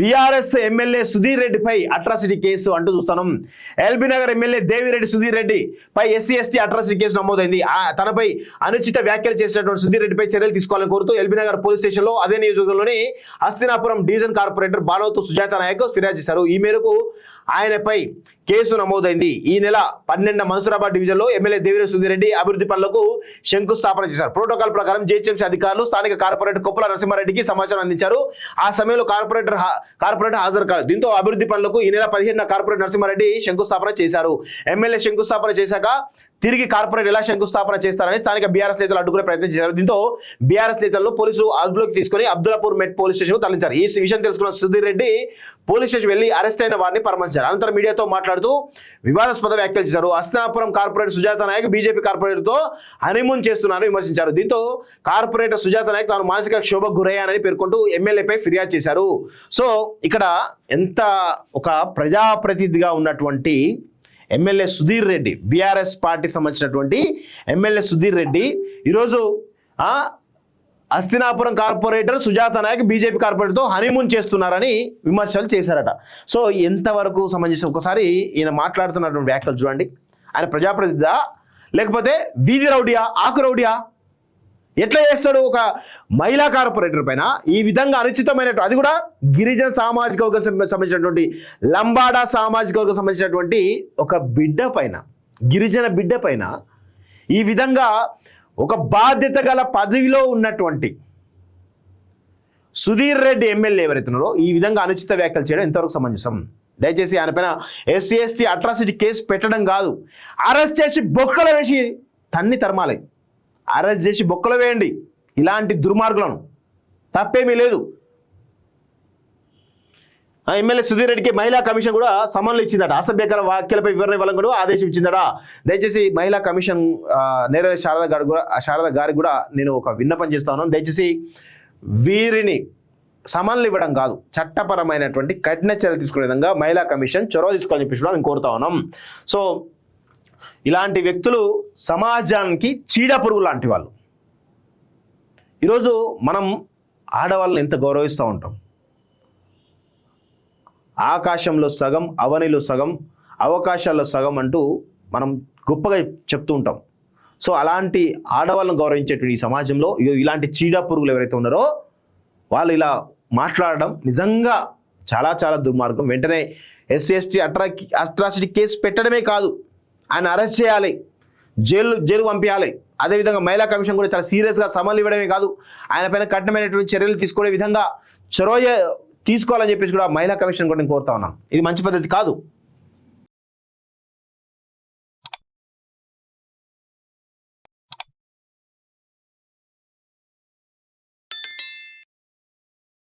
TRS MLA Sudheer రెడ్డిపై atrocity case అంటూ చూస్తున్నాం. ఎల్బీ నగర్ ఎమ్మెల్యే దేవిరెడ్డి సుధీర్ రెడ్డి పై ఎస్సీ ఎస్టీ అట్రాసిటీ కేసు నమోదైంది. తనపై అనుచిత వ్యాఖ్యలు చేసినటువంటి సుధీర్ రెడ్డిపై చర్యలు తీసుకోవాలని కోరుతూ ఎల్బీ నగర్ పోలీస్ స్టేషన్ లో అదే నియోజకవర్గంలోని హస్తినాపురం డివిజన్ కార్పొరేటర్ బానోతు సుజాత నాయక్ ఫిర్యాదు చేశారు. ఈ మేరకు ఆయనపై కేసు నమోదైంది. ఈ నెల 12న మన్సూరాబాద్ డివిజన్ లో ఎమ్మెల్యే దేవిరెడ్డి సుధీర్ రెడ్డి అభివృద్ధి పనులకు శంకుస్థాపన చేశారు. ప్రోటోకాల్ ప్రకారం జీహెచ్ఎంసీ అధికారులు స్థానిక కార్పొరేటర్ కొప్పుల నరసింహారెడ్డికి సమాచారం అందించారు. ఆ సమయంలో కార్పొరేటర్ హాజరు కాలేదు. దీంతో అభివృద్ధి పనులకు ఈ నెల 15న కార్పొరేటర్ నరసింహారెడ్డి శంకుస్థాపన చేశారు. ఎమ్మెల్యే శంకుస్థాపన చేశాక తిరిగి కార్పొరేట్ ఎలా శంకుస్థాపన చేస్తారని స్థానిక బీఆర్ఎస్ నేతలు అడ్డుకునే ప్రయత్నం చేశారు. దీంతో బీఆర్ఎస్ నేతలను పోలీసులు అదుపులోకి తీసుకుని అబ్దుల్లాపూర్ మెట్ పోలీస్ స్టేషన్ తరలించారు. ఈ విషయం తెలుసుకున్న సుధీర్ రెడ్డి పోలీస్ స్టేషన్ వెళ్లి అరెస్ట్ అయిన వారిని పరామర్శించారు. అనంతరం మీడియాతో మాట్లాడుతూ వివాదాస్పద వ్యాఖ్యలు చేశారు. Hastinapuram corporator Sujatha Naik BJP corporator తో హనీమూన్ చేస్తున్నారని విమర్శించారు. దీంతో కార్పొరేటర్ సుజాత నాయక్ తాను మానసిక క్షోభకు గురయ్యానని పేర్కొంటూ ఎమ్మెల్యేపై ఫిర్యాదు చేశారు. సో ఇక్కడ ఎంత ఒక ప్రజాప్రతినిధిగా ఉన్నటువంటి MLA Sudheer Reddy, BRS party సంబంధించినటువంటి ఎమ్మెల్యే సుధీర్ రెడ్డి ఈరోజు హస్తినాపురం కార్పొరేటర్ సుజాత నాయక్ బీజేపీ కార్పొరేటర్తో హనీమూన్ చేస్తున్నారని విమర్శలు చేశారట. సో ఎంతవరకు సంబంధించి ఒకసారి ఈయన మాట్లాడుతున్నటువంటి వ్యాఖ్యలు చూడండి. ఆయన ప్రజాప్రతినిధా లేకపోతే వీధి రౌడియా, ఆకు రౌడియా? ఎట్లా చేస్తాడు? ఒక మహిళా కార్పొరేటర్ పైన ఈ విధంగా అనుచితమైన, అది కూడా గిరిజన సామాజిక వర్గం సంబంధించినటువంటి లంబాడా సామాజిక వర్గం సంబంధించినటువంటి ఒక బిడ్డ పైన, గిరిజన బిడ్డ పైన ఈ విధంగా ఒక బాధ్యత గల పదవిలో ఉన్నటువంటి సుధీర్ రెడ్డి ఎమ్మెల్యే ఎవరైతున్నారో ఈ విధంగా అనుచిత వ్యాఖ్యలు చేయడం ఎంతవరకు సమంజసం? దయచేసి ఆయన పైన ఎస్సీ ఎస్టీ అట్రాసిటీ కేసు పెట్టడం కాదు, అరెస్ట్ చేసి బొక్కలు వేసి తన్ని తరమాలి. అరెస్ట్ చేసి బొక్కలు వేయండి ఇలాంటి దుర్మార్గులను, తప్పేమీ లేదు. ఎమ్మెల్యే సుధీర్ రెడ్డికి మహిళా కమిషన్ కూడా సమన్లు ఇచ్చిందట. అసభ్యకర వ్యాఖ్యలపై వివరణ ఇవ్వాలని కూడా ఆదేశం ఇచ్చిందట. దయచేసి మహిళా కమిషన్ నేర శారద గారికి కూడా నేను ఒక విన్నపం చేస్తా ఉన్నాను. దయచేసి వీరిని సమన్లు ఇవ్వడం కాదు, చట్టపరమైనటువంటి కఠిన చర్యలు తీసుకునే విధంగా మహిళా కమిషన్ చొరవ తీసుకోవాలని చెప్పేసి కూడా మేము కోరుతా ఉన్నాం. సో ఇలాంటి వ్యక్తులు సమాజానికి చీడపురుగు లాంటి వాళ్ళు. ఈరోజు మనం ఆడవాళ్ళని ఎంత గౌరవిస్తూ ఉంటాం. ఆకాశంలో సగం, అవనిలో సగం, అవకాశాల్లో సగం అంటూ మనం గొప్పగా చెప్తూ ఉంటాం. సో అలాంటి ఆడవాళ్ళను గౌరవించేటువంటి ఈ సమాజంలో ఇలాంటి చీడపురుగులు ఎవరైతే ఉన్నారో వాళ్ళు ఇలా మాట్లాడడం నిజంగా చాలా చాలా దుర్మార్గం. వెంటనే ఎస్సీ ఎస్టీ అట్రాసిటీ కేసు పెట్టడమే కాదు, ఆయన అరెస్ట్ చేయాలి, జైలు పంపించాలి. అదేవిధంగా మహిళా కమిషన్ కూడా చాలా సీరియస్గా సమన్లు ఇవ్వడమే కాదు, ఆయన పైన కఠినమైనటువంటి చర్యలు తీసుకునే విధంగా చొరవ తీసుకోవాలని చెప్పేసి కూడా మహిళా కమిషన్ కూడా నేను కోరుతా ఉన్నాను. ఇది మంచి పద్ధతి కాదు.